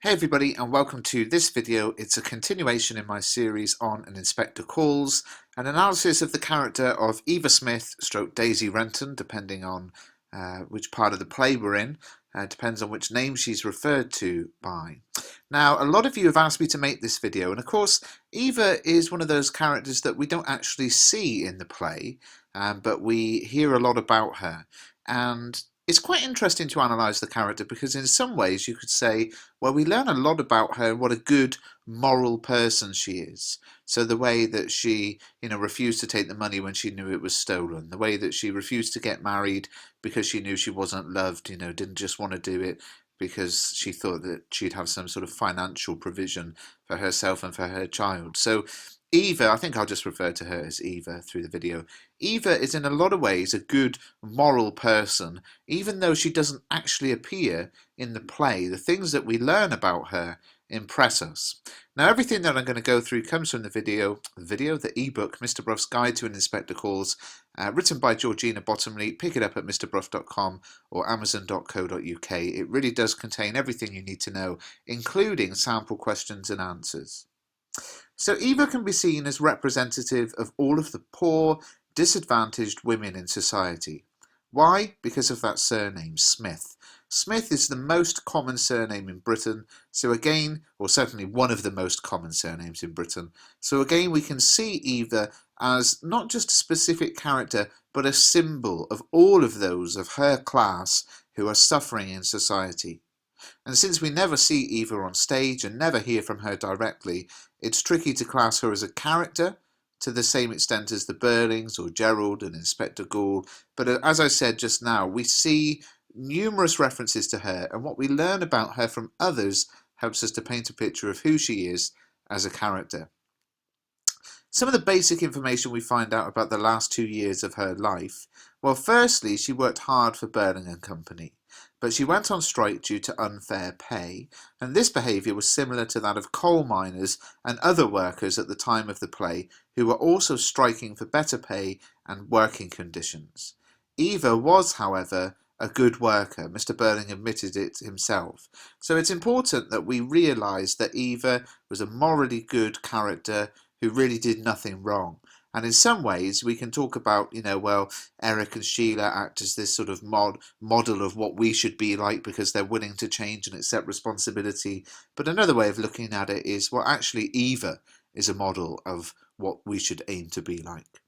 Hey everybody, and welcome to this video. It's a continuation in my series on An Inspector Calls, an analysis of the character of Eva Smith stroke Daisy Renton, depending on which part of the play we're in. Depends on which name she's referred to by. Now, a lot of you have asked me to make this video, and of course Eva is one of those characters that we don't actually see in the play, but we hear a lot about her. And it's quite interesting to analyse the character because in some ways you could say, well, we learn a lot about her and what a good moral person she is. So the way that she, refused to take the money when she knew it was stolen, the way that she refused to get married because she knew she wasn't loved, didn't just want to do it because she thought that she'd have some sort of financial provision for herself and for her child. So Eva, I think I'll just refer to her as Eva through the video. Eva is in a lot of ways a good moral person, even though she doesn't actually appear in the play. The things that we learn about her impress us. Now, everything that I'm going to go through comes from the ebook, Mr. Bruff's Guide to an Inspector Calls, written by Georgina Bottomley. Pick it up at mrbruff.com or amazon.co.uk. It really does contain everything you need to know, including sample questions and answers. So Eva can be seen as representative of all of the poor, disadvantaged women in society. Why? Because of that surname, Smith. Smith is the most common surname in Britain, so again, or certainly one of the most common surnames in Britain. So again, we can see Eva as not just a specific character, but a symbol of all of those of her class who are suffering in society. And since we never see Eva on stage and never hear from her directly, it's tricky to class her as a character to the same extent as the Burlings or Gerald and Inspector Gould. But as I said just now, we see numerous references to her, and what we learn about her from others helps us to paint a picture of who she is as a character. Some of the basic information we find out about the last 2 years of her life. Well, firstly, she worked hard for Burling and Company, but she went on strike due to unfair pay, and this behaviour was similar to that of coal miners and other workers at the time of the play who were also striking for better pay and working conditions. Eva was, however, a good worker. Mr. Burling admitted it himself. So it's important that we realise that Eva was a morally good character who really did nothing wrong. And in some ways, we can talk about, Eric and Sheila act as this sort of model of what we should be like because they're willing to change and accept responsibility. But another way of looking at it is, well, actually, Eva is a model of what we should aim to be like.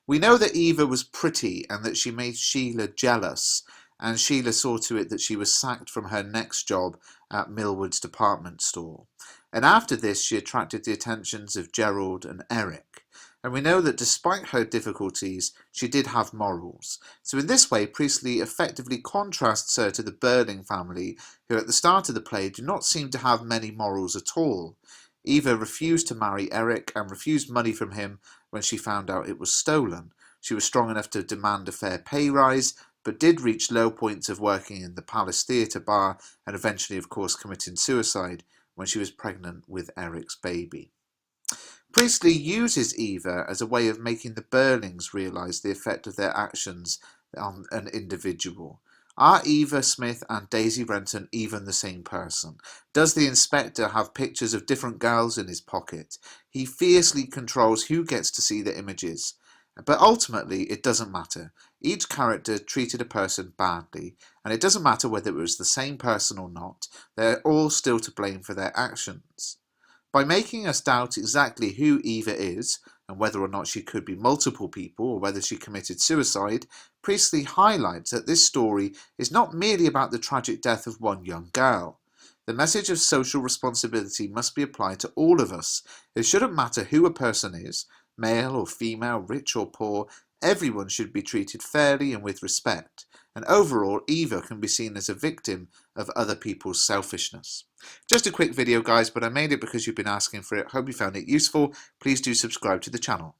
We know that Eva was pretty and that she made Sheila jealous, and Sheila saw to it that she was sacked from her next job at Millwood's department store. And after this, she attracted the attentions of Gerald and Eric. And we know that despite her difficulties, she did have morals. So in this way, Priestley effectively contrasts her to the Burling family, who at the start of the play do not seem to have many morals at all. Eva refused to marry Eric and refused money from him when she found out it was stolen. She was strong enough to demand a fair pay rise, but did reach low points of working in the Palace Theatre bar and eventually, of course, committing suicide when she was pregnant with Eric's baby. Priestley uses Eva as a way of making the Burlings realise the effect of their actions on an individual. Are Eva Smith and Daisy Renton even the same person? Does the inspector have pictures of different girls in his pocket? He fiercely controls who gets to see the images. But ultimately, it doesn't matter. Each character treated a person badly, and it doesn't matter whether it was the same person or not. They're all still to blame for their actions. By making us doubt exactly who Eva is, and whether or not she could be multiple people or whether she committed suicide, Priestley highlights that this story is not merely about the tragic death of one young girl. The message of social responsibility must be applied to all of us. It shouldn't matter who a person is, male or female, rich or poor, everyone should be treated fairly and with respect. And overall, Eva can be seen as a victim of other people's selfishness. Just a quick video, guys, but I made it because you've been asking for it. Hope you found it useful. Please do subscribe to the channel.